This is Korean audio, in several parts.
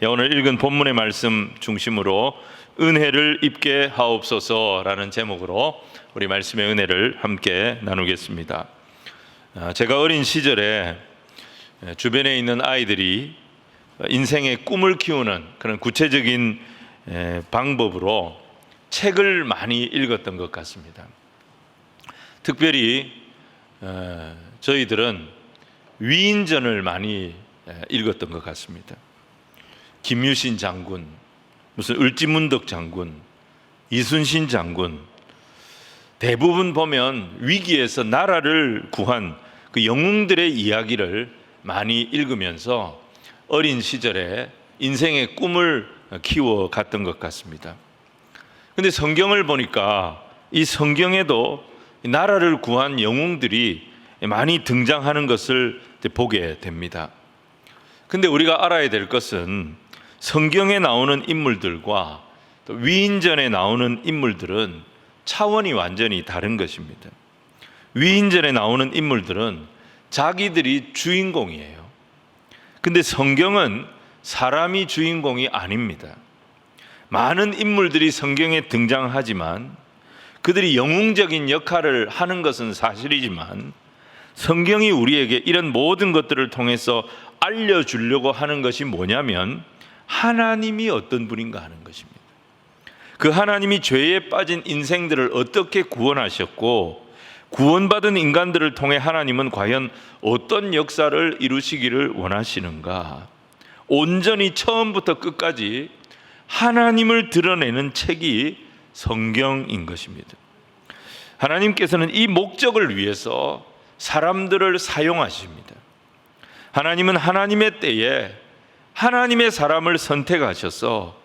오늘 읽은 본문의 말씀 중심으로 은혜를 입게 하옵소서라는 제목으로 우리 말씀의 은혜를 함께 나누겠습니다. 제가 어린 시절에 주변에 있는 아이들이 인생의 꿈을 키우는 그런 구체적인 방법으로 책을 많이 읽었던 것 같습니다. 특별히 저희들은 위인전을 많이 읽었던 것 같습니다. 김유신 장군, 무슨 을지문덕 장군, 이순신 장군, 대부분 보면 위기에서 나라를 구한 그 영웅들의 이야기를 많이 읽으면서 어린 시절에 인생의 꿈을 키워갔던 것 같습니다. 그런데 성경을 보니까 이 성경에도 나라를 구한 영웅들이 많이 등장하는 것을 보게 됩니다. 근데 우리가 알아야 될 것은 성경에 나오는 인물들과 또 위인전에 나오는 인물들은 차원이 완전히 다른 것입니다. 위인전에 나오는 인물들은 자기들이 주인공이에요. 근데 성경은 사람이 주인공이 아닙니다. 많은 인물들이 성경에 등장하지만 그들이 영웅적인 역할을 하는 것은 사실이지만 성경이 우리에게 이런 모든 것들을 통해서 알려주려고 하는 것이 뭐냐면 하나님이 어떤 분인가 하는 것입니다. 그 하나님이 죄에 빠진 인생들을 어떻게 구원하셨고 구원받은 인간들을 통해 하나님은 과연 어떤 역사를 이루시기를 원하시는가, 온전히 처음부터 끝까지 하나님을 드러내는 책이 성경인 것입니다. 하나님께서는 이 목적을 위해서 사람들을 사용하십니다. 하나님은 하나님의 때에 하나님의 사람을 선택하셔서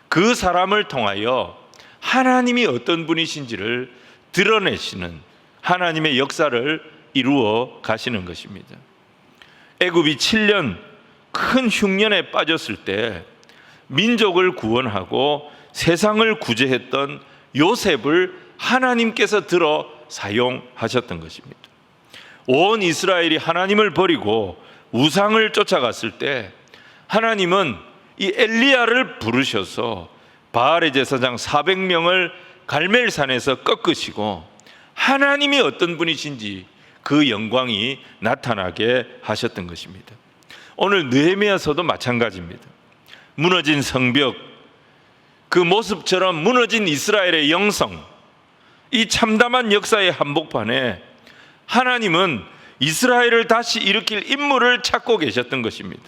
그 사람을 통하여 하나님이 어떤 분이신지를 드러내시는 하나님의 역사를 이루어 가시는 것입니다. 애굽이 7년 큰 흉년에 빠졌을 때 민족을 구원하고 세상을 구제했던 요셉을 하나님께서 들어 사용하셨던 것입니다. 온 이스라엘이 하나님을 버리고 우상을 쫓아갔을 때 하나님은 이 엘리야를 부르셔서 바알의 제사장 400명을 갈멜산에서 꺾으시고 하나님이 어떤 분이신지 그 영광이 나타나게 하셨던 것입니다. 오늘 느헤미야서도 마찬가지입니다. 무너진 성벽, 그 모습처럼 무너진 이스라엘의 영성, 이 참담한 역사의 한복판에 하나님은 이스라엘을 다시 일으킬 인물을 찾고 계셨던 것입니다.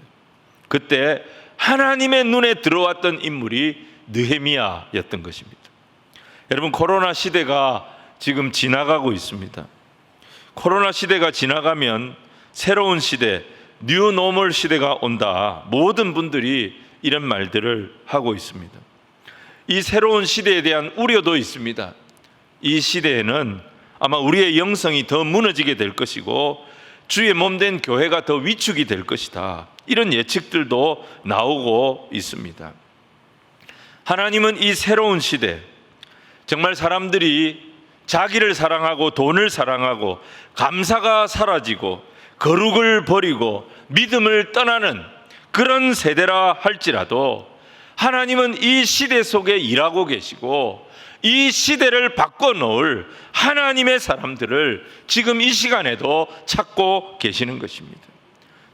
그때 하나님의 눈에 들어왔던 인물이 느헤미야였던 것입니다. 여러분, 코로나 시대가 지금 지나가고 있습니다. 코로나 시대가 지나가면 새로운 시대, 뉴노멀 시대가 온다. 모든 분들이 이런 말들을 하고 있습니다. 이 새로운 시대에 대한 우려도 있습니다. 이 시대에는 아마 우리의 영성이 더 무너지게 될 것이고 주의 몸된 교회가 더 위축이 될 것이다. 이런 예측들도 나오고 있습니다. 하나님은 이 새로운 시대, 정말 사람들이 자기를 사랑하고 돈을 사랑하고 감사가 사라지고 거룩을 버리고 믿음을 떠나는 그런 세대라 할지라도 하나님은 이 시대 속에 일하고 계시고 이 시대를 바꿔놓을 하나님의 사람들을 지금 이 시간에도 찾고 계시는 것입니다.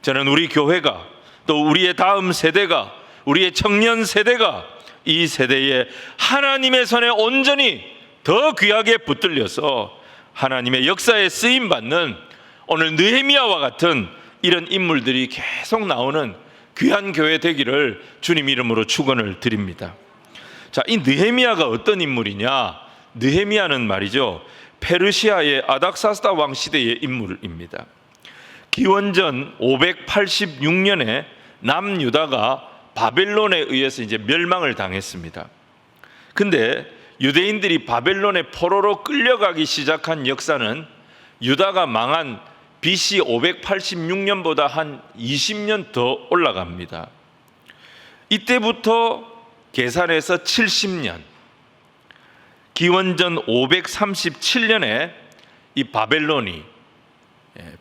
저는 우리 교회가, 또 우리의 다음 세대가, 우리의 청년 세대가 이 세대에 하나님의 손에 온전히 더 귀하게 붙들려서 하나님의 역사에 쓰임받는 오늘 느헤미야와 같은 이런 인물들이 계속 나오는 귀한 교회 되기를 주님 이름으로 축원을 드립니다. 자, 이 느헤미야가 어떤 인물이냐? 느헤미야는 말이죠, 페르시아의 아닥사스다 왕 시대의 인물입니다. 기원전 586년에 남유다가 바벨론에 의해서 이제 멸망을 당했습니다. 근데 유대인들이 바벨론의 포로로 끌려가기 시작한 역사는 유다가 망한 BC 586년보다 한 20년 더 올라갑니다. 이때부터 계산해서 70년, 기원전 537년에 이 바벨론이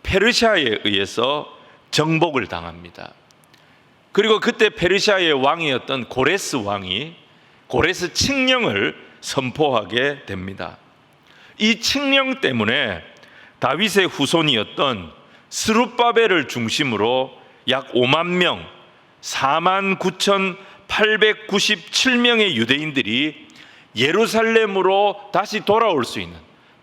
페르시아에 의해서 정복을 당합니다. 그리고 그때 페르시아의 왕이었던 고레스 왕이 고레스 칙령을 선포하게 됩니다. 이 칙령 때문에 다윗의 후손이었던 스룹바벨을 중심으로 약 5만 명, 49,897명의 유대인들이 예루살렘으로 다시 돌아올 수 있는,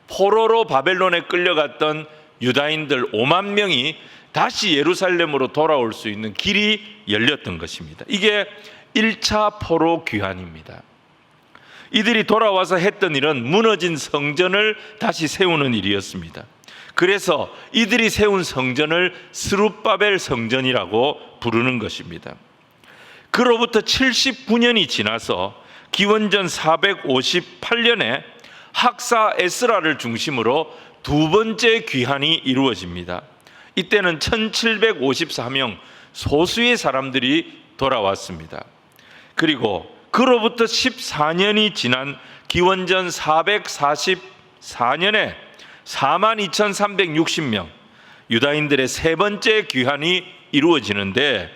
포로로 바벨론에 끌려갔던 유다인들 5만 명이 다시 예루살렘으로 돌아올 수 있는 길이 열렸던 것입니다. 이게 1차 포로 귀환입니다. 이들이 돌아와서 했던 일은 무너진 성전을 다시 세우는 일이었습니다. 그래서 이들이 세운 성전을 스룹바벨 성전이라고 부르는 것입니다. 그로부터 79년이 지나서 기원전 458년에 학사 에스라를 중심으로 두 번째 귀환이 이루어집니다. 이때는 1754명 소수의 사람들이 돌아왔습니다. 그리고 그로부터 14년이 지난 기원전 444년에 42,360명 유다인들의 세 번째 귀환이 이루어지는데,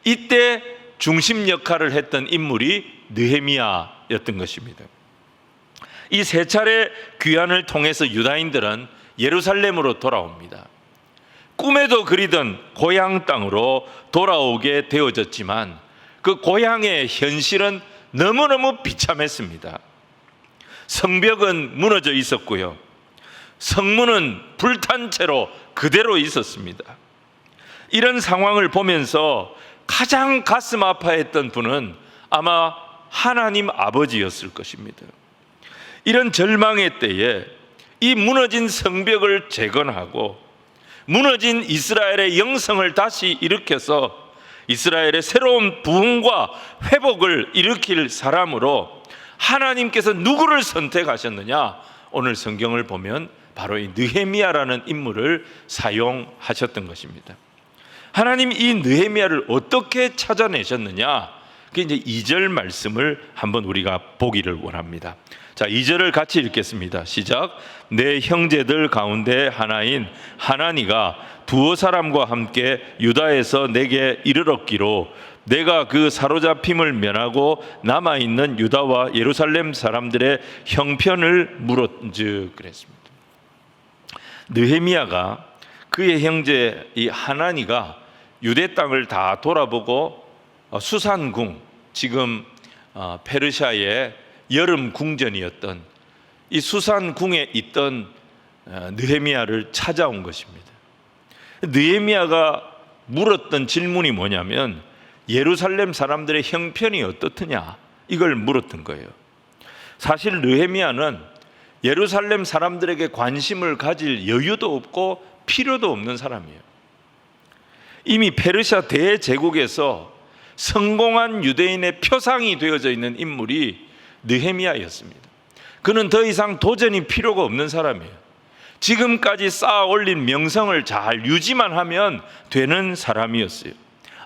이때 중심 역할을 했던 인물이 느헤미야였던 것입니다. 이 세 차례 귀환을 통해서 유다인들은 예루살렘으로 돌아옵니다. 꿈에도 그리던 고향 땅으로 돌아오게 되어졌지만 그 고향의 현실은 너무너무 비참했습니다. 성벽은 무너져 있었고요, 성문은 불탄 채로 그대로 있었습니다. 이런 상황을 보면서 가장 가슴 아파했던 분은 아마 하나님 아버지였을 것입니다. 이런 절망의 때에 이 무너진 성벽을 재건하고 무너진 이스라엘의 영성을 다시 일으켜서 이스라엘의 새로운 부흥과 회복을 일으킬 사람으로 하나님께서 누구를 선택하셨느냐? 오늘 성경을 보면 바로 이 느헤미야라는 인물을 사용하셨던 것입니다. 하나님 이 느헤미야를 어떻게 찾아내셨느냐? 그게 이제 2절 말씀을 한번 우리가 보기를 원합니다. 자, 2절을 같이 읽겠습니다. 시작. 내 형제들 가운데 하나인 하나니가 두어 사람과 함께 유다에서 내게 이르렀기로 내가 그 사로잡힘을 면하고 남아있는 유다와 예루살렘 사람들의 형편을 물었즉 그랬습니다. 느헤미야가 그의 형제 이 하나니가 유대 땅을 다 돌아보고 수산궁, 지금 페르시아의 여름 궁전이었던 이 수산궁에 있던 느헤미야를 찾아온 것입니다. 느헤미야가 물었던 질문이 뭐냐면 예루살렘 사람들의 형편이 어떻느냐, 이걸 물었던 거예요. 사실 느헤미야는 예루살렘 사람들에게 관심을 가질 여유도 없고 필요도 없는 사람이에요. 이미 페르시아 대제국에서 성공한 유대인의 표상이 되어져 있는 인물이 느헤미야였습니다. 그는 더 이상 도전이 필요가 없는 사람이에요. 지금까지 쌓아 올린 명성을 잘 유지만 하면 되는 사람이었어요.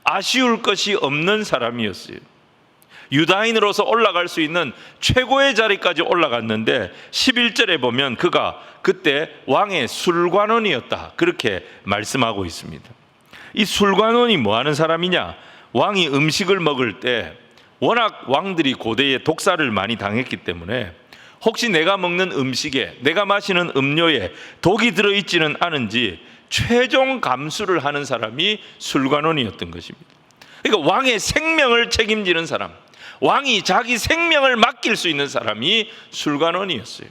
아쉬울 것이 없는 사람이었어요. 유다인으로서 올라갈 수 있는 최고의 자리까지 올라갔는데 11절에 보면 그가 그때 왕의 술관원이었다, 그렇게 말씀하고 있습니다. 이 술관원이 뭐 하는 사람이냐? 왕이 음식을 먹을 때 워낙 왕들이 고대에 독사를 많이 당했기 때문에 혹시 내가 먹는 음식에, 내가 마시는 음료에 독이 들어있지는 않은지 최종 감수를 하는 사람이 술관원이었던 것입니다. 그러니까 왕의 생명을 책임지는 사람, 왕이 자기 생명을 맡길 수 있는 사람이 술관원이었어요.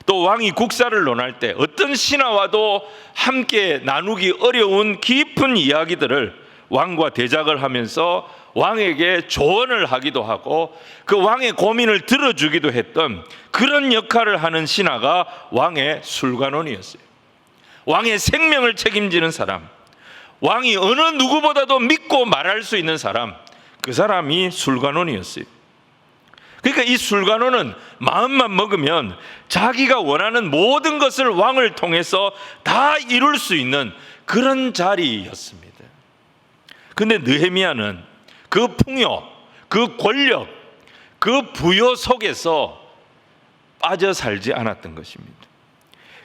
또 왕이 국사를 논할 때 어떤 신하와도 함께 나누기 어려운 깊은 이야기들을 왕과 대작을 하면서 왕에게 조언을 하기도 하고 그 왕의 고민을 들어주기도 했던 그런 역할을 하는 신하가 왕의 술관원이었어요. 왕의 생명을 책임지는 사람, 왕이 어느 누구보다도 믿고 말할 수 있는 사람, 그 사람이 술관원이었어요. 그러니까 이 술관원은 마음만 먹으면 자기가 원하는 모든 것을 왕을 통해서 다 이룰 수 있는 그런 자리였습니다. 근데 느헤미야는 그 풍요, 그 권력, 그 부여 속에서 빠져 살지 않았던 것입니다.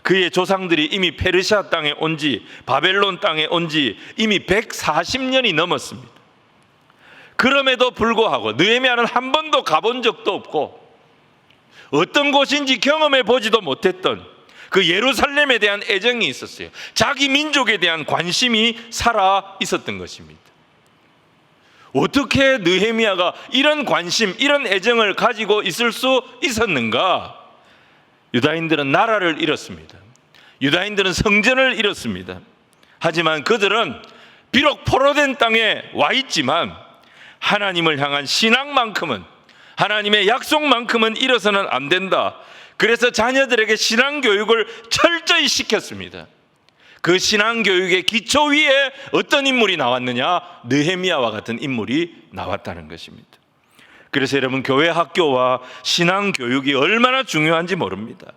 그의 조상들이 이미 페르시아 땅에 온 지, 바벨론 땅에 온 지 이미 140년이 넘었습니다. 그럼에도 불구하고 느헤미야는 한 번도 가본 적도 없고 어떤 곳인지 경험해 보지도 못했던 그 예루살렘에 대한 애정이 있었어요. 자기 민족에 대한 관심이 살아 있었던 것입니다. 어떻게 느헤미야가 이런 관심, 이런 애정을 가지고 있을 수 있었는가? 유다인들은 나라를 잃었습니다. 유다인들은 성전을 잃었습니다. 하지만 그들은 비록 포로된 땅에 와 있지만 하나님을 향한 신앙만큼은, 하나님의 약속만큼은 잃어서는 안 된다. 그래서 자녀들에게 신앙교육을 철저히 시켰습니다. 그 신앙교육의 기초 위에 어떤 인물이 나왔느냐? 느헤미야와 같은 인물이 나왔다는 것입니다. 그래서 여러분, 교회 학교와 신앙교육이 얼마나 중요한지 모릅니다.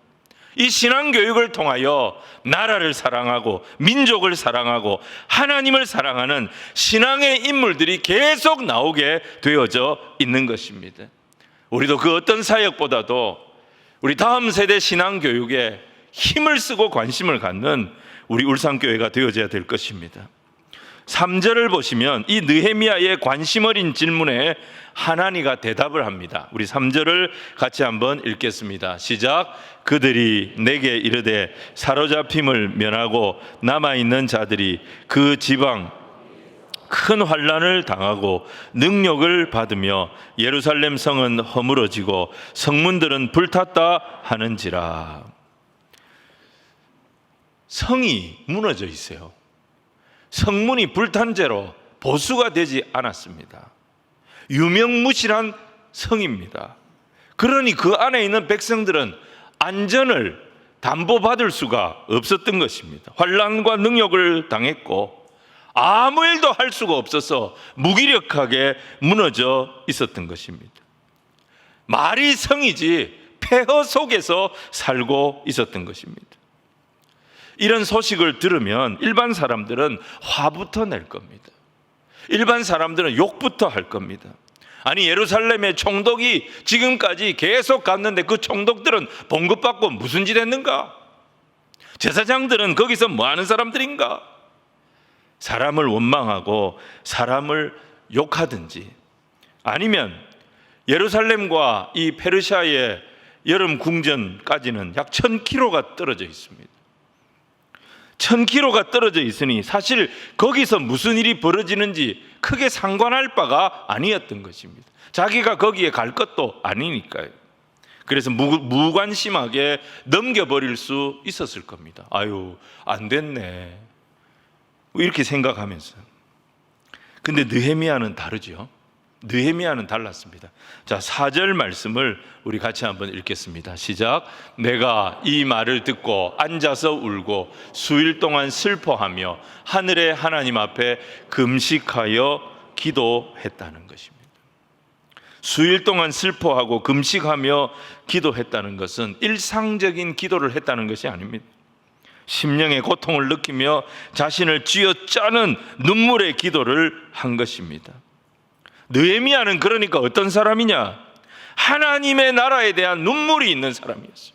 이 신앙교육을 통하여 나라를 사랑하고 민족을 사랑하고 하나님을 사랑하는 신앙의 인물들이 계속 나오게 되어져 있는 것입니다. 우리도 그 어떤 사역보다도 우리 다음 세대 신앙교육에 힘을 쓰고 관심을 갖는 우리 울산교회가 되어져야 될 것입니다. 3절을 보시면 이 느헤미야의 관심 어린 질문에 하나니가 대답을 합니다. 우리 3절을 같이 한번 읽겠습니다. 시작. 그들이 내게 이르되 사로잡힘을 면하고 남아있는 자들이 그 지방 큰 환난을 당하고 능력을 받으며 예루살렘 성은 허물어지고 성문들은 불탔다 하는지라. 성이 무너져 있어요. 성문이 불탄 채로 보수가 되지 않았습니다. 유명무실한 성입니다. 그러니 그 안에 있는 백성들은 안전을 담보받을 수가 없었던 것입니다. 환난과 능욕을 당했고 아무 일도 할 수가 없어서 무기력하게 무너져 있었던 것입니다. 말이 성이지 폐허 속에서 살고 있었던 것입니다. 이런 소식을 들으면 일반 사람들은 화부터 낼 겁니다. 일반 사람들은 욕부터 할 겁니다. 아니, 예루살렘의 총독이 지금까지 계속 갔는데 그 총독들은 봉급받고 무슨 짓 했는가? 제사장들은 거기서 뭐 하는 사람들인가? 사람을 원망하고 사람을 욕하든지, 아니면 예루살렘과 이 페르시아의 여름 궁전까지는 약 1000km가 떨어져 있습니다. 1000km가 떨어져 있으니 사실 거기서 무슨 일이 벌어지는지 크게 상관할 바가 아니었던 것입니다. 자기가 거기에 갈 것도 아니니까요. 그래서 무관심하게 넘겨버릴 수 있었을 겁니다. 아유, 안 됐네, 이렇게 생각하면서. 근데 느헤미야는 다르죠. 느헤미야는 달랐습니다. 자, 4절 말씀을 우리 같이 한번 읽겠습니다. 시작. 내가 이 말을 듣고 앉아서 울고 수일 동안 슬퍼하며 하늘의 하나님 앞에 금식하여 기도했다는 것입니다. 수일 동안 슬퍼하고 금식하며 기도했다는 것은 일상적인 기도를 했다는 것이 아닙니다. 심령의 고통을 느끼며 자신을 쥐어짜는 눈물의 기도를 한 것입니다. 느헤미야는 그러니까 어떤 사람이냐? 하나님의 나라에 대한 눈물이 있는 사람이었어요.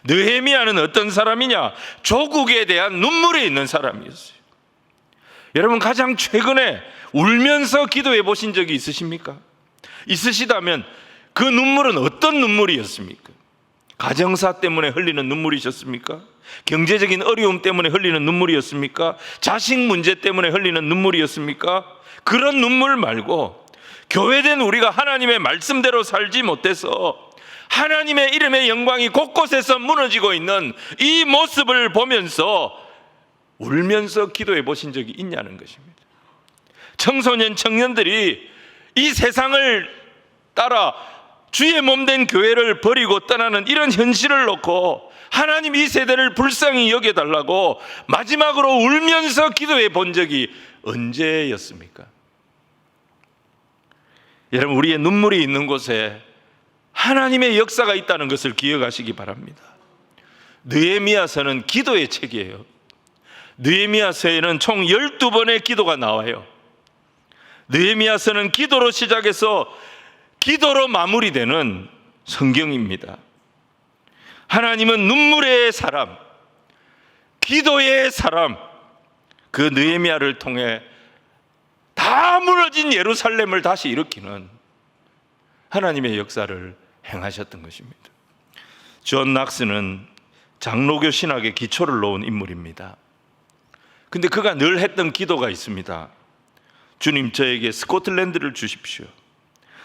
느헤미야는 어떤 사람이냐? 조국에 대한 눈물이 있는 사람이었어요. 여러분, 가장 최근에 울면서 기도해 보신 적이 있으십니까? 있으시다면 그 눈물은 어떤 눈물이었습니까? 가정사 때문에 흘리는 눈물이셨습니까? 경제적인 어려움 때문에 흘리는 눈물이었습니까? 자식 문제 때문에 흘리는 눈물이었습니까? 그런 눈물 말고 교회된 우리가 하나님의 말씀대로 살지 못해서 하나님의 이름의 영광이 곳곳에서 무너지고 있는 이 모습을 보면서 울면서 기도해 보신 적이 있냐는 것입니다. 청소년, 청년들이 이 세상을 따라 주의 몸된 교회를 버리고 떠나는 이런 현실을 놓고 하나님 이 세대를 불쌍히 여겨달라고 마지막으로 울면서 기도해 본 적이 언제였습니까? 여러분, 우리의 눈물이 있는 곳에 하나님의 역사가 있다는 것을 기억하시기 바랍니다. 느헤미야서는 기도의 책이에요. 느헤미야서에는 총 12번의 기도가 나와요. 느헤미야서는 기도로 시작해서 기도로 마무리되는 성경입니다. 하나님은 눈물의 사람, 기도의 사람, 그 느헤미야를 통해 다 다 무너진 예루살렘을 다시 일으키는 하나님의 역사를 행하셨던 것입니다. 존 낙스는 장로교 신학의 기초를 놓은 인물입니다. 근데 그가 늘 했던 기도가 있습니다. 주님, 저에게 스코틀랜드를 주십시오.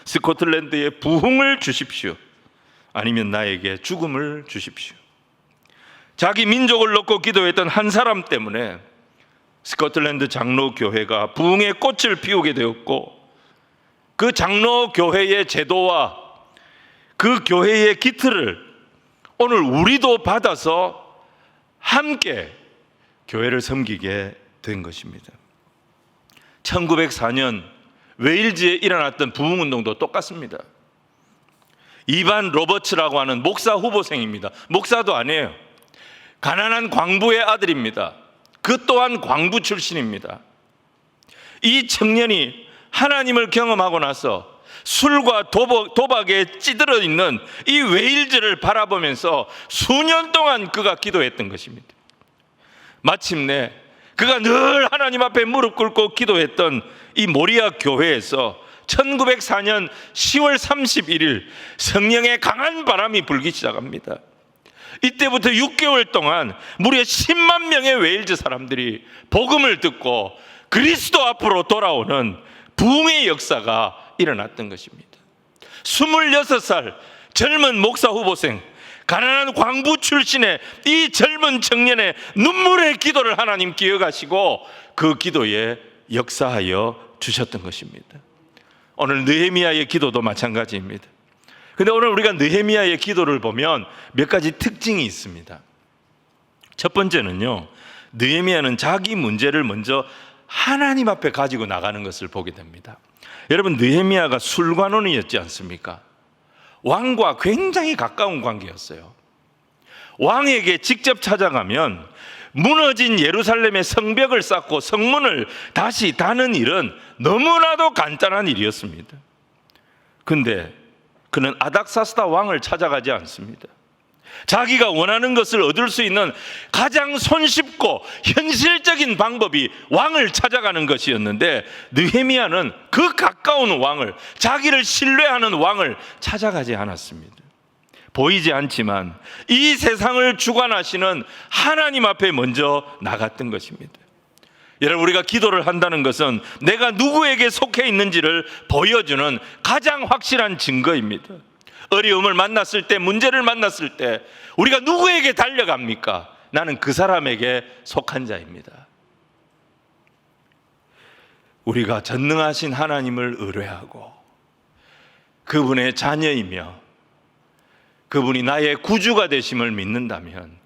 스코틀랜드에 부흥을 주십시오. 아니면 나에게 죽음을 주십시오. 자기 민족을 놓고 기도했던 한 사람 때문에 스코틀랜드 장로교회가 부흥의 꽃을 피우게 되었고, 그 장로교회의 제도와 그 교회의 기틀을 오늘 우리도 받아서 함께 교회를 섬기게 된 것입니다. 1904년 웨일즈에 일어났던 부흥운동도 똑같습니다. 이반 로버츠라고 하는 목사 후보생입니다. 목사도 아니에요. 가난한 광부의 아들입니다. 그 또한 광부 출신입니다. 이 청년이 하나님을 경험하고 나서 술과 도박에 찌들어 있는 이 웨일즈를 바라보면서 수년 동안 그가 기도했던 것입니다. 마침내 그가 늘 하나님 앞에 무릎 꿇고 기도했던 이 모리아 교회에서 1904년 10월 31일 성령의 강한 바람이 불기 시작합니다. 이때부터 6개월 동안 무려 10만 명의 웨일즈 사람들이 복음을 듣고 그리스도 앞으로 돌아오는 부흥의 역사가 일어났던 것입니다. 26살 젊은 목사 후보생, 가난한 광부 출신의 이 젊은 청년의 눈물의 기도를 하나님 기억하시고 그 기도에 역사하여 주셨던 것입니다. 오늘 느헤미야의 기도도 마찬가지입니다. 그런데 오늘 우리가 느헤미야의 기도를 보면 몇 가지 특징이 있습니다. 첫 번째는요, 느헤미야는 자기 문제를 먼저 하나님 앞에 가지고 나가는 것을 보게 됩니다. 여러분, 느헤미야가 술관원이었지 않습니까? 왕과 굉장히 가까운 관계였어요. 왕에게 직접 찾아가면 무너진 예루살렘의 성벽을 쌓고 성문을 다시 다는 일은 너무나도 간단한 일이었습니다. 근데 그는 아닥사스다 왕을 찾아가지 않습니다. 자기가 원하는 것을 얻을 수 있는 가장 손쉽고 현실적인 방법이 왕을 찾아가는 것이었는데, 느헤미야는 그 가까운 왕을, 자기를 신뢰하는 왕을 찾아가지 않았습니다. 보이지 않지만 이 세상을 주관하시는 하나님 앞에 먼저 나갔던 것입니다. 여러분, 우리가 기도를 한다는 것은 내가 누구에게 속해 있는지를 보여주는 가장 확실한 증거입니다. 어려움을 만났을 때, 문제를 만났을 때 우리가 누구에게 달려갑니까? 나는 그 사람에게 속한 자입니다. 우리가 전능하신 하나님을 의뢰하고 그분의 자녀이며 그분이 나의 구주가 되심을 믿는다면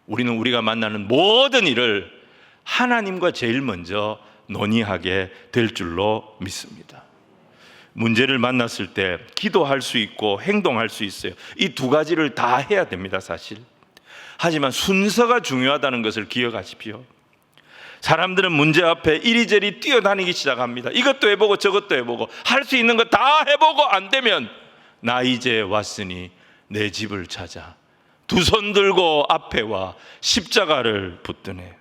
우리는 우리가 만나는 모든 일을 하나님과 제일 먼저 논의하게 될 줄로 믿습니다. 문제를 만났을 때 기도할 수 있고 행동할 수 있어요. 이 두 가지를 다 해야 됩니다, 사실. 하지만 순서가 중요하다는 것을 기억하십시오. 사람들은 문제 앞에 이리저리 뛰어다니기 시작합니다. 이것도 해보고 저것도 해보고 할 수 있는 거 다 해보고 안 되면 나 이제 왔으니 내 집을 찾아 두 손 들고 앞에 와 십자가를 붙드네.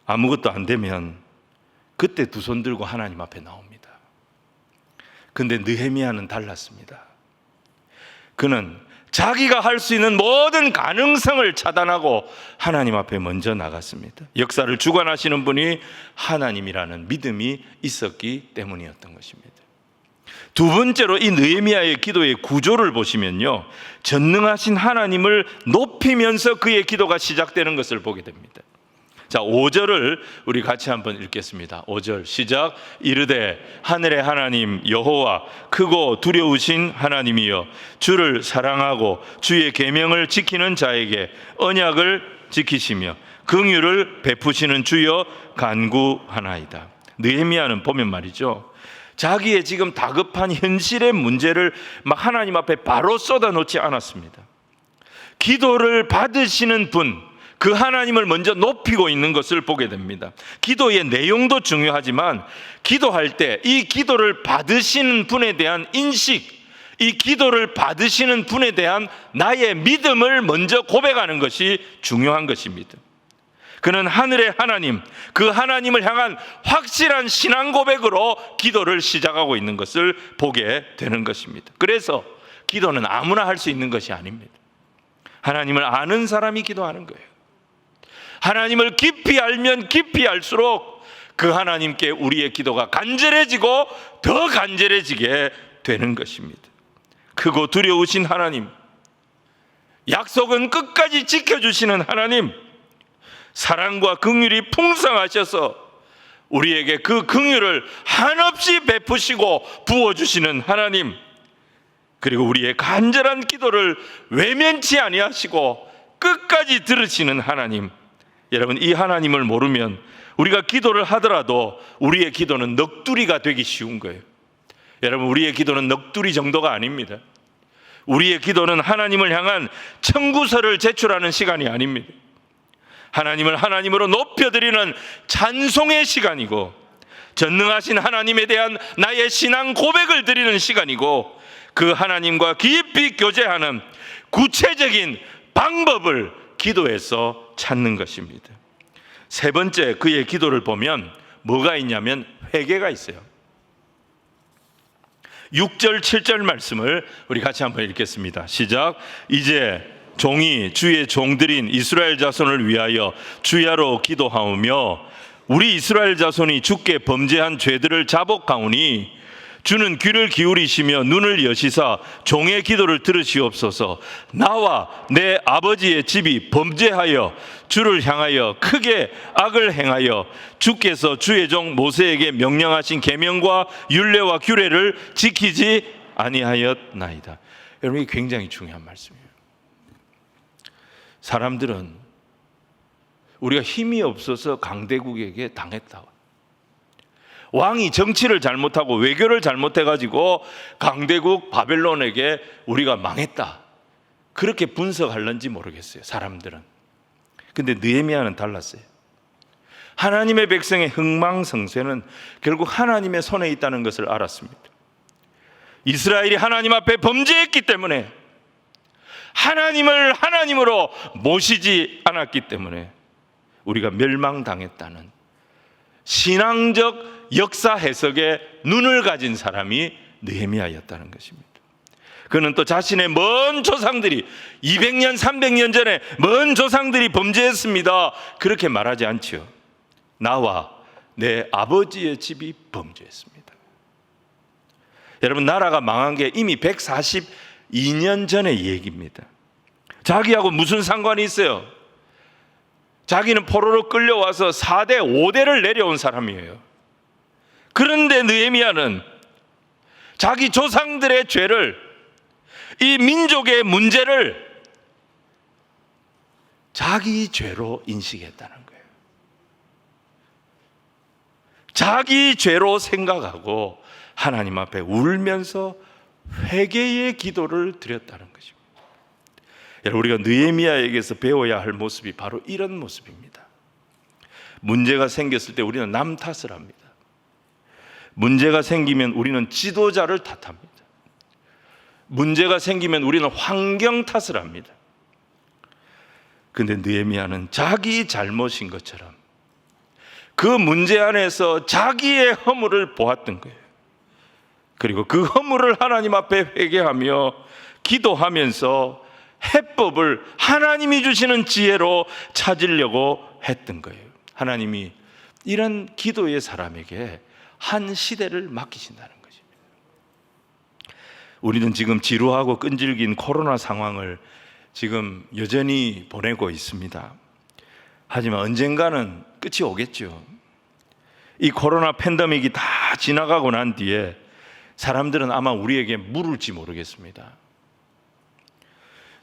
아무것도 안 되면 그때 두 손 들고 하나님 앞에 나옵니다. 근데 느헤미야는 달랐습니다. 그는 자기가 할 수 있는 모든 가능성을 차단하고 하나님 앞에 먼저 나갔습니다. 역사를 주관하시는 분이 하나님이라는 믿음이 있었기 때문이었던 것입니다. 두 번째로 이 느헤미야의 기도의 구조를 보시면요, 전능하신 하나님을 높이면서 그의 기도가 시작되는 것을 보게 됩니다. 자, 5절을 우리 같이 한번 읽겠습니다. 5절 시작. 이르되 하늘의 하나님 여호와 크고 두려우신 하나님이여, 주를 사랑하고 주의 계명을 지키는 자에게 언약을 지키시며 긍휼을 베푸시는 주여 간구하나이다. 느헤미야는 보면 말이죠, 자기의 지금 다급한 현실의 문제를 막 하나님 앞에 바로 쏟아놓지 않았습니다. 기도를 받으시는 분, 그 하나님을 먼저 높이고 있는 것을 보게 됩니다. 기도의 내용도 중요하지만 기도할 때 이 기도를 받으시는 분에 대한 인식, 이 기도를 받으시는 분에 대한 나의 믿음을 먼저 고백하는 것이 중요한 것입니다. 그는 하늘의 하나님, 그 하나님을 향한 확실한 신앙 고백으로 기도를 시작하고 있는 것을 보게 되는 것입니다. 그래서 기도는 아무나 할 수 있는 것이 아닙니다. 하나님을 아는 사람이 기도하는 거예요. 하나님을 깊이 알면 깊이 알수록 그 하나님께 우리의 기도가 간절해지고 더 간절해지게 되는 것입니다. 크고 두려우신 하나님, 약속은 끝까지 지켜주시는 하나님, 사랑과 긍휼이 풍성하셔서 우리에게 그 긍휼을 한없이 베푸시고 부어주시는 하나님, 그리고 우리의 간절한 기도를 외면치 아니하시고 끝까지 들으시는 하나님. 여러분, 이 하나님을 모르면 우리가 기도를 하더라도 우리의 기도는 넋두리가 되기 쉬운 거예요. 여러분, 우리의 기도는 넋두리 정도가 아닙니다. 우리의 기도는 하나님을 향한 청구서를 제출하는 시간이 아닙니다. 하나님을 하나님으로 높여드리는 찬송의 시간이고, 전능하신 하나님에 대한 나의 신앙 고백을 드리는 시간이고, 그 하나님과 깊이 교제하는 구체적인 방법을 기도에서 찾는 것입니다. 세 번째, 그의 기도를 보면 뭐가 있냐면 회개가 있어요. 6절 7절 말씀을 우리 같이 한번 읽겠습니다. 시작. 이제 종이 주의 종들인 이스라엘 자손을 위하여 주야로 기도하오며 우리 이스라엘 자손이 주께 범죄한 죄들을 자복하오니 주는 귀를 기울이시며 눈을 여시사 종의 기도를 들으시옵소서. 나와 내 아버지의 집이 범죄하여 주를 향하여 크게 악을 행하여 주께서 주의 종 모세에게 명령하신 계명과 율례와 규례를 지키지 아니하였나이다. 여러분, 이게 굉장히 중요한 말씀이에요. 사람들은 우리가 힘이 없어서 강대국에게 당했다, 왕이 정치를 잘못하고 외교를 잘못해가지고 강대국 바벨론에게 우리가 망했다, 그렇게 분석할는지 모르겠어요, 사람들은. 근데 느헤미야는 달랐어요. 하나님의 백성의 흥망성쇠는 결국 하나님의 손에 있다는 것을 알았습니다. 이스라엘이 하나님 앞에 범죄했기 때문에, 하나님을 하나님으로 모시지 않았기 때문에 우리가 멸망당했다는 신앙적 역사 해석에 눈을 가진 사람이 느헤미야였다는 것입니다. 그는 또 자신의 먼 조상들이 200년 300년 전에 먼 조상들이 범죄했습니다, 그렇게 말하지 않지요. 나와 내 아버지의 집이 범죄했습니다. 여러분, 나라가 망한 게 이미 142년 전의 얘기입니다. 자기하고 무슨 상관이 있어요? 자기는 포로로 끌려와서 4대 5대를 내려온 사람이에요. 그런데 느헤미야는 자기 조상들의 죄를, 이 민족의 문제를 자기 죄로 인식했다는 거예요. 자기 죄로 생각하고 하나님 앞에 울면서 회개의 기도를 드렸다는 것입니다. 여러분, 우리가 느헤미야에게서 배워야 할 모습이 바로 이런 모습입니다. 문제가 생겼을 때 우리는 남 탓을 합니다. 문제가 생기면 우리는 지도자를 탓합니다. 문제가 생기면 우리는 환경 탓을 합니다. 그런데 느헤미야는 자기 잘못인 것처럼 그 문제 안에서 자기의 허물을 보았던 거예요. 그리고 그 허물을 하나님 앞에 회개하며 기도하면서 해법을 하나님이 주시는 지혜로 찾으려고 했던 거예요. 하나님이 이런 기도의 사람에게 한 시대를 맡기신다는 것입니다. 우리는 지금 지루하고 끈질긴 코로나 상황을 지금 여전히 보내고 있습니다. 하지만 언젠가는 끝이 오겠죠. 이 코로나 팬데믹이 다 지나가고 난 뒤에 사람들은 아마 우리에게 물을지 모르겠습니다.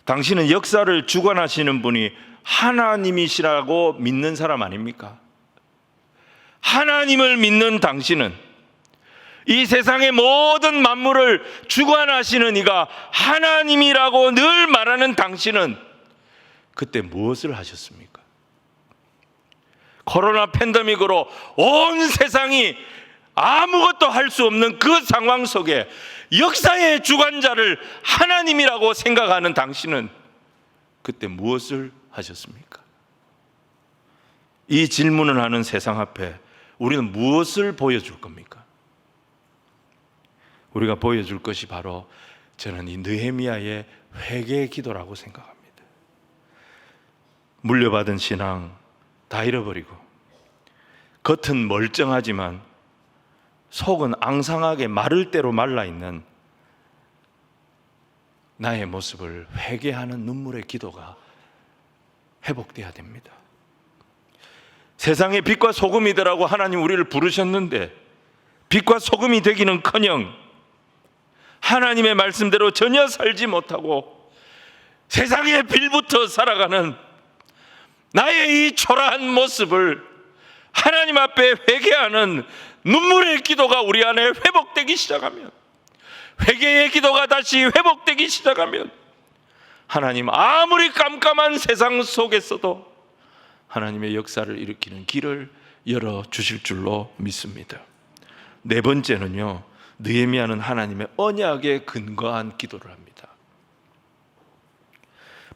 당신은 역사를 주관하시는 분이 하나님이시라고 믿는 사람 아닙니까? 하나님을 믿는 당신은, 이 세상의 모든 만물을 주관하시는 이가 하나님이라고 늘 말하는 당신은 그때 무엇을 하셨습니까? 코로나 팬데믹으로 온 세상이 아무것도 할 수 없는 그 상황 속에 역사의 주관자를 하나님이라고 생각하는 당신은 그때 무엇을 하셨습니까? 이 질문을 하는 세상 앞에 우리는 무엇을 보여줄 겁니까? 우리가 보여줄 것이 바로 저는 이 느헤미야의 회개의 기도라고 생각합니다. 물려받은 신앙 다 잃어버리고 겉은 멀쩡하지만 속은 앙상하게 마를 대로 말라있는 나의 모습을 회개하는 눈물의 기도가 회복돼야 됩니다. 세상의 빛과 소금이더라고 하나님 우리를 부르셨는데 빛과 소금이 되기는커녕 하나님의 말씀대로 전혀 살지 못하고 세상의 빌부터 살아가는 나의 이 초라한 모습을 하나님 앞에 회개하는 눈물의 기도가 우리 안에 회복되기 시작하면, 회개의 기도가 다시 회복되기 시작하면 하나님 아무리 깜깜한 세상 속에서도 하나님의 역사를 일으키는 길을 열어주실 줄로 믿습니다. 네 번째는요, 느헤미야는 하나님의 언약에 근거한 기도를 합니다.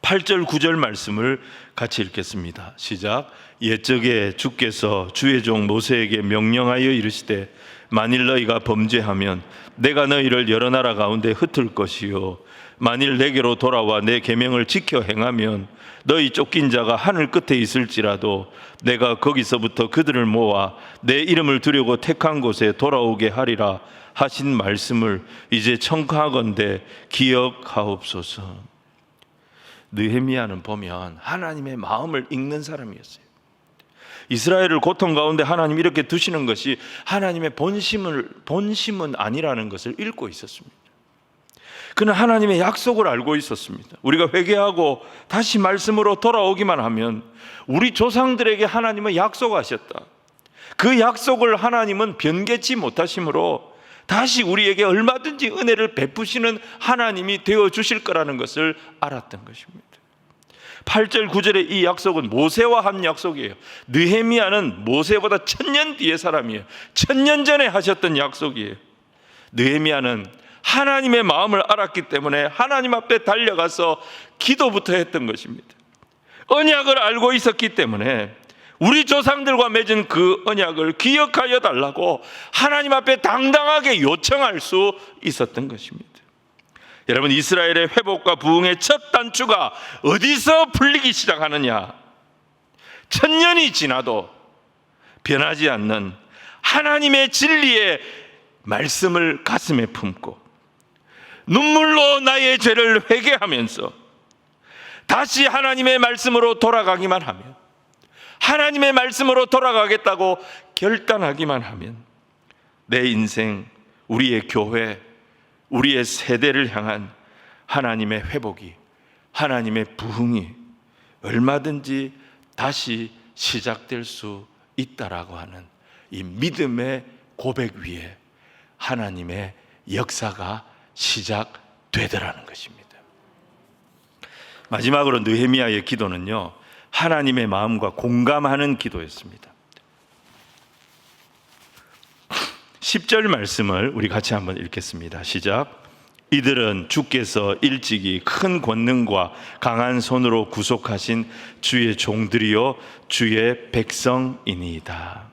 8절 9절 말씀을 같이 읽겠습니다. 시작. 옛적에 주께서 주의 종 모세에게 명령하여 이르시되 만일 너희가 범죄하면 내가 너희를 여러 나라 가운데 흩을 것이요 만일 내게로 돌아와 내 계명을 지켜 행하면 너희 쫓긴 자가 하늘 끝에 있을지라도 내가 거기서부터 그들을 모아 내 이름을 두려고 택한 곳에 돌아오게 하리라 하신 말씀을 이제 청하건대 기억하옵소서. 느헤미야는 보면 하나님의 마음을 읽는 사람이었어요. 이스라엘을 고통 가운데 하나님이 이렇게 두시는 것이 하나님의 본심은 아니라는 것을 읽고 있었습니다. 그는 하나님의 약속을 알고 있었습니다. 우리가 회개하고 다시 말씀으로 돌아오기만 하면 우리 조상들에게 하나님은 약속하셨다. 그 약속을 하나님은 변개치 못하심으로 다시 우리에게 얼마든지 은혜를 베푸시는 하나님이 되어주실 거라는 것을 알았던 것입니다. 8절 9절의 이 약속은 모세와 한 약속이에요. 느헤미야는 모세보다 1000년 뒤의 사람이에요. 1000년 전에 하셨던 약속이에요. 느헤미야는 하나님의 마음을 알았기 때문에 하나님 앞에 달려가서 기도부터 했던 것입니다. 언약을 알고 있었기 때문에 우리 조상들과 맺은 그 언약을 기억하여 달라고 하나님 앞에 당당하게 요청할 수 있었던 것입니다. 여러분, 이스라엘의 회복과 부흥의 첫 단추가 어디서 풀리기 시작하느냐? 1000년이 지나도 변하지 않는 하나님의 진리의 말씀을 가슴에 품고 눈물로 나의 죄를 회개하면서 다시 하나님의 말씀으로 돌아가기만 하면, 하나님의 말씀으로 돌아가겠다고 결단하기만 하면 내 인생, 우리의 교회, 우리의 세대를 향한 하나님의 회복이, 하나님의 부흥이 얼마든지 다시 시작될 수 있다라고 하는 이 믿음의 고백 위에 하나님의 역사가 시작되더라는 것입니다. 마지막으로 느헤미야의 기도는요, 하나님의 마음과 공감하는 기도였습니다. 10절 말씀을 우리 같이 한번 읽겠습니다. 시작. 이들은 주께서 일찍이 큰 권능과 강한 손으로 구속하신 주의 종들이요 주의 백성이니이다.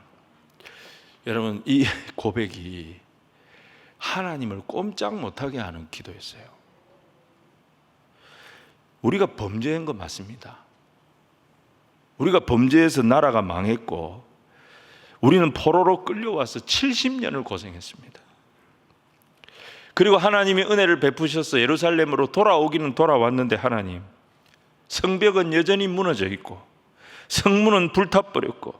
여러분, 이 고백이 하나님을 꼼짝 못하게 하는 기도였어요. 우리가 범죄한 거 맞습니다. 우리가 범죄해서 나라가 망했고 우리는 포로로 끌려와서 70년을 고생했습니다. 그리고 하나님이 은혜를 베푸셔서 예루살렘으로 돌아오기는 돌아왔는데 하나님, 성벽은 여전히 무너져 있고 성문은 불타버렸고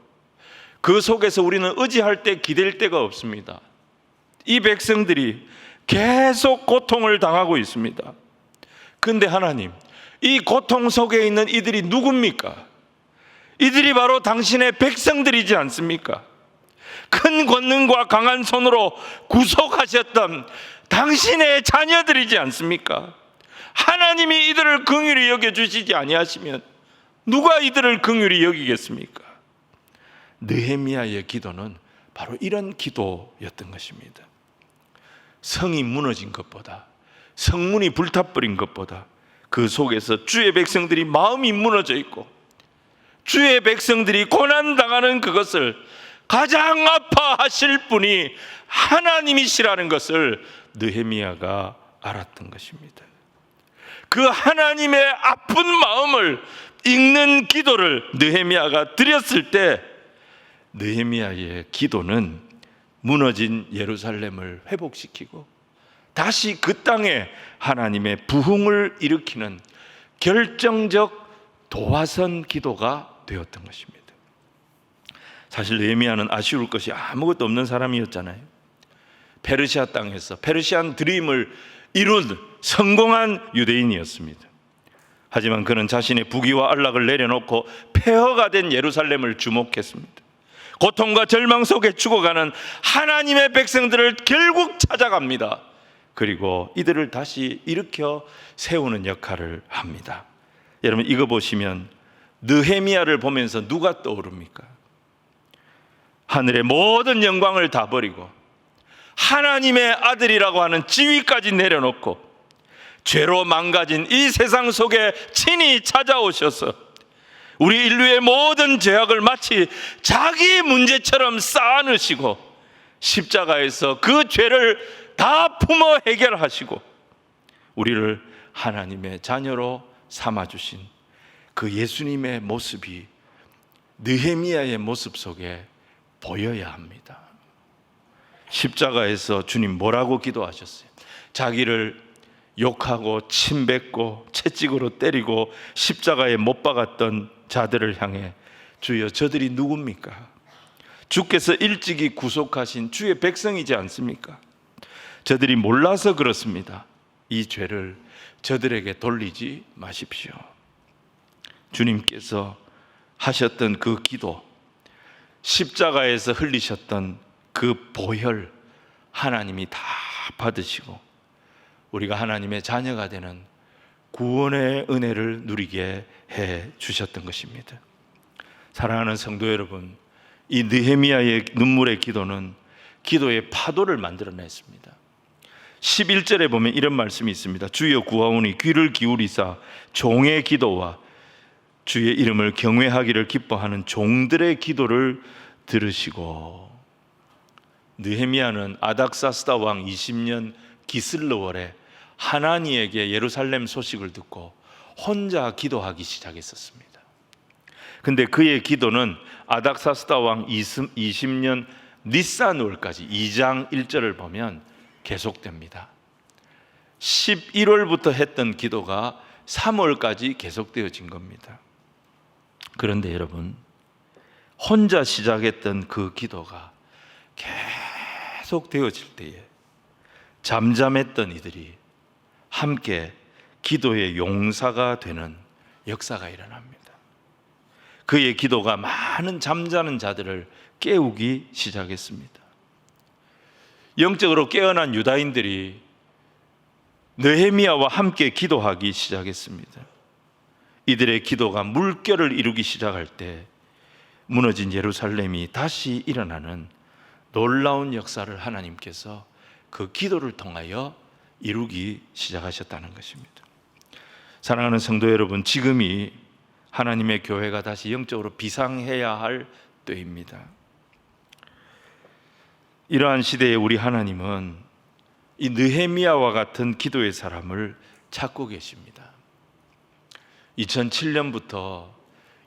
그 속에서 우리는 의지할 때 기댈 데가 없습니다. 이 백성들이 계속 고통을 당하고 있습니다. 그런데 하나님, 이 고통 속에 있는 이들이 누굽니까? 이들이 바로 당신의 백성들이지 않습니까? 큰 권능과 강한 손으로 구속하셨던 당신의 자녀들이지 않습니까? 하나님이 이들을 긍휼히 여겨주시지 아니하시면 누가 이들을 긍휼히 여기겠습니까? 느헤미야의 기도는 바로 이런 기도였던 것입니다. 성이 무너진 것보다, 성문이 불타버린 것보다 그 속에서 주의 백성들이 마음이 무너져 있고 주의 백성들이 고난당하는 그것을 가장 아파하실 분이 하나님이시라는 것을 느헤미야가 알았던 것입니다. 그 하나님의 아픈 마음을 읽는 기도를 느헤미야가 드렸을 때 느헤미야의 기도는 무너진 예루살렘을 회복시키고 다시 그 땅에 하나님의 부흥을 일으키는 결정적 도화선 기도가 되었던 것입니다. 사실 느헤미야는 아쉬울 것이 아무것도 없는 사람이었잖아요. 페르시아 땅에서 페르시안 드림을 이룬 성공한 유대인이었습니다. 하지만 그는 자신의 부귀와 안락을 내려놓고 폐허가 된 예루살렘을 주목했습니다. 고통과 절망 속에 죽어가는 하나님의 백성들을 결국 찾아갑니다. 그리고 이들을 다시 일으켜 세우는 역할을 합니다. 여러분, 이거 보시면 느헤미야를 보면서 누가 떠오릅니까? 하늘의 모든 영광을 다 버리고 하나님의 아들이라고 하는 지위까지 내려놓고 죄로 망가진 이 세상 속에 친히 찾아오셔서 우리 인류의 모든 죄악을 마치 자기 문제처럼 쌓아넣으시고 십자가에서 그 죄를 다 품어 해결하시고 우리를 하나님의 자녀로 삼아주신 그 예수님의 모습이 느헤미야의 모습 속에 보여야 합니다. 십자가에서 주님 뭐라고 기도하셨어요? 자기를 욕하고 침뱉고 채찍으로 때리고 십자가에 못 박았던 자들을 향해 주여 저들이 누굽니까? 주께서 일찍이 구속하신 주의 백성이지 않습니까? 저들이 몰라서 그렇습니다. 이 죄를 저들에게 돌리지 마십시오. 주님께서 하셨던 그 기도, 십자가에서 흘리셨던 그 보혈 하나님이 다 받으시고 우리가 하나님의 자녀가 되는 구원의 은혜를 누리게 해 주셨던 것입니다. 사랑하는 성도 여러분, 이 느헤미야의 눈물의 기도는 기도의 파도를 만들어냈습니다. 11절에 보면 이런 말씀이 있습니다. 주여 구하오니 귀를 기울이사 종의 기도와 주의 이름을 경외하기를 기뻐하는 종들의 기도를 들으시고. 느헤미야는 아닥사스다 왕 20년 기슬르월에 하나니에게 예루살렘 소식을 듣고 혼자 기도하기 시작했었습니다. 근데 그의 기도는 아닥사스다 왕 20년 니산월까지 2장 1절을 보면 계속됩니다. 11월부터 했던 기도가 3월까지 계속되어진 겁니다. 그런데 여러분, 혼자 시작했던 그 기도가 계속 되어질 때에 잠잠했던 이들이 함께 기도의 용사가 되는 역사가 일어납니다. 그의 기도가 많은 잠자는 자들을 깨우기 시작했습니다. 영적으로 깨어난 유다인들이 느헤미야와 함께 기도하기 시작했습니다. 이들의 기도가 물결을 이루기 시작할 때 무너진 예루살렘이 다시 일어나는 놀라운 역사를 하나님께서 그 기도를 통하여 이루기 시작하셨다는 것입니다. 사랑하는 성도 여러분, 지금이 하나님의 교회가 다시 영적으로 비상해야 할 때입니다. 이러한 시대에 우리 하나님은 이 느헤미야와 같은 기도의 사람을 찾고 계십니다. 2007년부터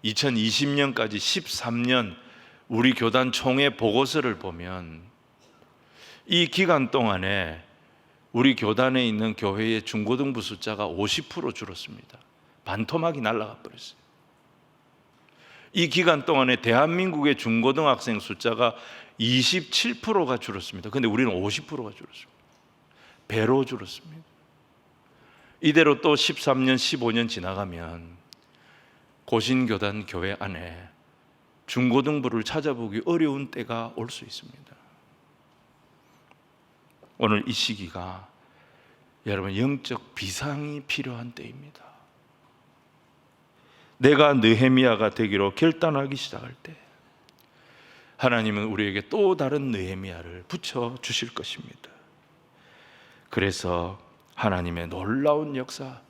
2020년까지 13년 우리 교단 총회 보고서를 보면 이 기간 동안에 우리 교단에 있는 교회의 중고등부 숫자가 50% 줄었습니다. 반토막이 날아가 버렸어요. 이 기간 동안에 대한민국의 중고등학생 숫자가 27%가 줄었습니다. 그런데 우리는 50%가 줄었습니다. 배로 줄었습니다. 이대로 또 13년, 15년 지나가면 고신교단 교회 안에 중고등부를 찾아보기 어려운 때가 올 수 있습니다. 오늘 이 시기가 여러분 영적 비상이 필요한 때입니다. 내가 느헤미야가 되기로 결단하기 시작할 때 하나님은 우리에게 또 다른 느헤미야를 붙여 주실 것입니다. 그래서 하나님의 놀라운 역사,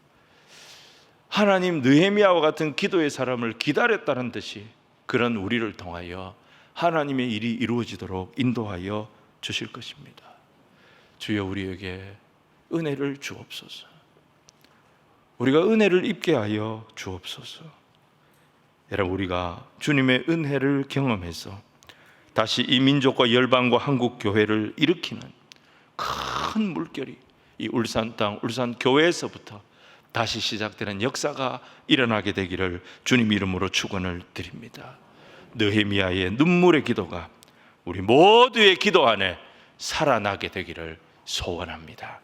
하나님 느헤미야와 같은 기도의 사람을 기다렸다는 듯이 그런 우리를 통하여 하나님의 일이 이루어지도록 인도하여 주실 것입니다. 주여 우리에게 은혜를 주옵소서. 우리가 은혜를 입게 하여 주옵소서. 여러분, 우리가 주님의 은혜를 경험해서 다시 이 민족과 열방과 한국 교회를 일으키는 큰 물결이 이 울산 땅, 울산 교회에서부터 다시 시작되는 역사가 일어나게 되기를 주님 이름으로 축원을 드립니다. 느헤미야의 눈물의 기도가 우리 모두의 기도 안에 살아나게 되기를 소원합니다.